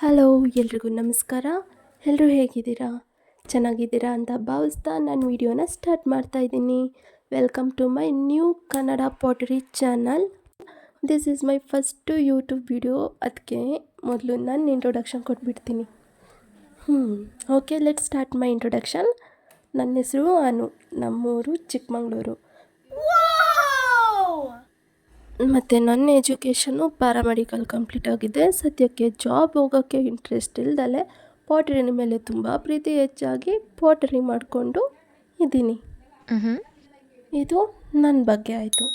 Hello, ಎಲ್ರಿಗೂ ನಮಸ್ಕಾರ. ಎಲ್ಲರೂ ಹೇಗಿದ್ದೀರಾ? ಚೆನ್ನಾಗಿದ್ದೀರಾ ಅಂತ ಭಾವಿಸ್ತಾ ನಾನು ವಿಡಿಯೋನ ಸ್ಟಾರ್ಟ್ ಮಾಡ್ತಾ ಇದ್ದೀನಿ. Welcome to my new Kannada pottery channel. This is my first YouTube video. ಅದಕ್ಕೆ ಮೊದಲು ನಾನು ಇಂಟ್ರೊಡಕ್ಷನ್ ಕೊಟ್ಬಿಡ್ತೀನಿ. Okay, let start my introduction. ನನ್ನ ಹೆಸರು ಅನು, ನಮ್ಮೂರು ಚಿಕ್ಕಮಗಳೂರು. ಮತ್ತು ನನ್ನ ಎಜುಕೇಷನ್ನು ಪ್ಯಾರಾಮೆಡಿಕಲ್ ಕಂಪ್ಲೀಟ್ ಆಗಿದೆ. ಸದ್ಯಕ್ಕೆ ಜಾಬ್ ಹೋಗೋಕ್ಕೆ ಇಂಟ್ರೆಸ್ಟ್ ಇಲ್ದಲೆ ಪಾಟರಿನ ಮೇಲೆ ತುಂಬ ಪ್ರೀತಿ ಹೆಚ್ಚಾಗಿ ಪಾಟರಿ ಮಾಡಿಕೊಂಡು ಇದ್ದೀನಿ. ಇದು ನನ್ನ ಬಗ್ಗೆ ಆಯಿತು.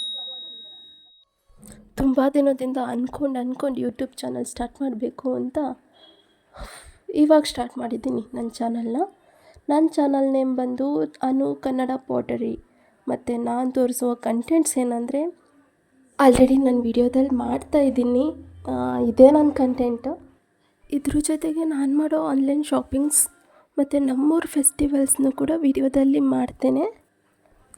ತುಂಬ ದಿನದಿಂದ ಅಂದ್ಕೊಂಡು ಯೂಟ್ಯೂಬ್ ಚಾನಲ್ ಸ್ಟಾರ್ಟ್ ಮಾಡಬೇಕು ಅಂತ ಇವಾಗ ಸ್ಟಾರ್ಟ್ ಮಾಡಿದ್ದೀನಿ ನನ್ನ ಚಾನಲ್ನ. ನನ್ನ ಚಾನಲ್ ನೇಮ್ ಬಂದು ಅನು ಕನ್ನಡ ಪಾಟರಿ. ಮತ್ತು ನಾನು ತೋರಿಸುವ ಕಂಟೆಂಟ್ಸ್ ಏನಂದರೆ, ಆಲ್ರೆಡಿ ನಾನು ವಿಡಿಯೋದಲ್ಲಿ ಮಾಡ್ತಾಯಿದ್ದೀನಿ, ಇದೇ ನನ್ನ ಕಂಟೆಂಟ್. ಇದ್ರ ಜೊತೆಗೆ ನಾನು ಮಾಡೋ ಆನ್ಲೈನ್ ಶಾಪಿಂಗ್ಸ್ ಮತ್ತು ನಮ್ಮೂರ ಫೆಸ್ಟಿವಲ್ಸ್ನೂ ಕೂಡ ವಿಡಿಯೋದಲ್ಲಿ ಮಾಡ್ತೇನೆ.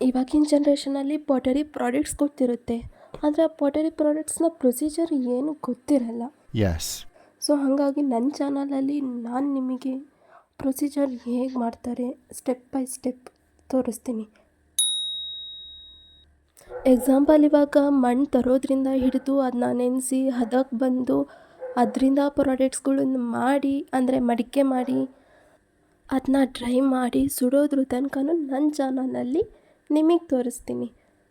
ಇವಾಗಿನ ಜನ್ರೇಷನಲ್ಲಿ ಪಾಟರಿ ಪ್ರಾಡಕ್ಟ್ಸ್ ಗೊತ್ತಿರುತ್ತೆ, ಆದರೆ ಆ ಪಾಟರಿ ಪ್ರಾಡಕ್ಟ್ಸ್ನ ಪ್ರೊಸೀಜರ್ ಏನು ಗೊತ್ತಿರಲ್ಲ. ಸೊ ಹಾಗಾಗಿ ನನ್ನ ಚಾನಲಲ್ಲಿ ನಾನು ನಿಮಗೆ ಪ್ರೊಸೀಜರ್ ಹೇಗೆ ಮಾಡ್ತಾರೆ ಸ್ಟೆಪ್ ಬೈ ಸ್ಟೆಪ್ ತೋರಿಸ್ತೀನಿ. ಎಕ್ಸಾಂಪಲ್, ಇವಾಗ ಮಣ್ಣು ತರೋದ್ರಿಂದ ಹಿಡಿದು ಅದನ್ನ ನೆನೆಸಿ ಹದಕ್ಕೆ ಬಂದು ಅದರಿಂದ ಪ್ರಾಡಕ್ಟ್ಸ್ಗಳನ್ನು ಮಾಡಿ, ಅಂದರೆ ಮಡಿಕೆ ಮಾಡಿ ಅದನ್ನ ಡ್ರೈ ಮಾಡಿ ಸುಡೋದ್ರ ತನಕನೂ ನನ್ನ ಚಾನಲಲ್ಲಿ ನಿಮಗೆ ತೋರಿಸ್ತೀನಿ.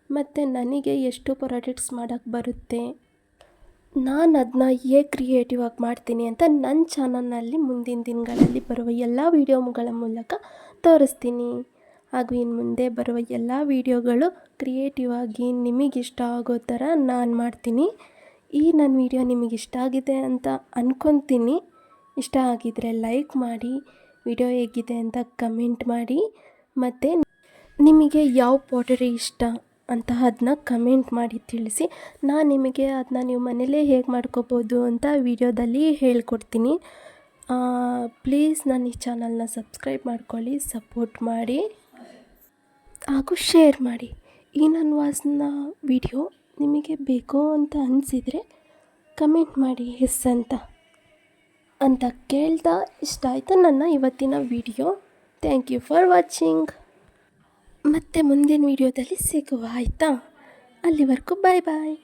ಮತ್ತು ನನಗೆ ಎಷ್ಟು ಪ್ರಾಡಕ್ಟ್ಸ್ ಮಾಡೋಕ್ಕೆ ಬರುತ್ತೆ, ನಾನು ಅದನ್ನ ಹೇಗೆ ಕ್ರಿಯೇಟಿವ್ ಆಗಿ ಮಾಡ್ತೀನಿ ಅಂತ ನನ್ನ ಚಾನಲ್ನಲ್ಲಿ ಮುಂದಿನ ದಿನಗಳಲ್ಲಿ ಬರುವ ಎಲ್ಲ ವೀಡಿಯೋಗಳ ಮೂಲಕ ತೋರಿಸ್ತೀನಿ. ಹಾಗೂ ಇನ್ನು ಮುಂದೆ ಬರುವ ಎಲ್ಲ ವೀಡಿಯೋಗಳು ಕ್ರಿಯೇಟಿವ್ ಆಗಿ ನಿಮಗಿಷ್ಟ ಆಗೋ ಥರ ನಾನು ಮಾಡ್ತೀನಿ. ಈ ನನ್ನ ವೀಡಿಯೋ ನಿಮಗಿಷ್ಟ ಆಗಿದೆ ಅಂತ ಅಂದ್ಕೊತೀನಿ. ಇಷ್ಟ ಆಗಿದರೆ ಲೈಕ್ ಮಾಡಿ, ವಿಡಿಯೋ ಹೇಗಿದೆ ಅಂತ ಕಮೆಂಟ್ ಮಾಡಿ, ಮತ್ತು ನಿಮಗೆ ಯಾವ ಪಾಟರಿ ಇಷ್ಟ ಅಂತ ಅದನ್ನ ಕಮೆಂಟ್ ಮಾಡಿ ತಿಳಿಸಿ. ನಾನು ನಿಮಗೆ ಅದನ್ನ ನೀವು ಮನೇಲೇ ಹೇಗೆ ಮಾಡ್ಕೋಬೋದು ಅಂತ ವಿಡಿಯೋದಲ್ಲಿ ಹೇಳ್ಕೊಡ್ತೀನಿ. ಪ್ಲೀಸ್ ನನ್ನ ಈ ಚಾನಲ್ನ ಸಬ್ಸ್ಕ್ರೈಬ್ ಮಾಡ್ಕೊಳ್ಳಿ, ಸಪೋರ್ಟ್ ಮಾಡಿ ಹಾಗೂ ಶೇರ್ ಮಾಡಿ. ಈ ನನ್ನ ವಾಯ್ಸ್ನ ವಿಡಿಯೋ ನಿಮಗೆ ಬೇಕು ಅಂತ ಅನಿಸಿದರೆ ಕಮೆಂಟ್ ಮಾಡಿ ಎಸ್ ಅಂತ ಕೇಳ್ತಾ ಇಷ್ಟ ಆಯಿತು ನನ್ನ ಇವತ್ತಿನ video. Thank you for watching. ಮತ್ತೆ ಮುಂದಿನ ವಿಡಿಯೋದಲ್ಲಿ ಸಿಗುವ, ಆಯಿತಾ? ಅಲ್ಲಿವರೆಗೂ ಬಾಯ್ ಬಾಯ್.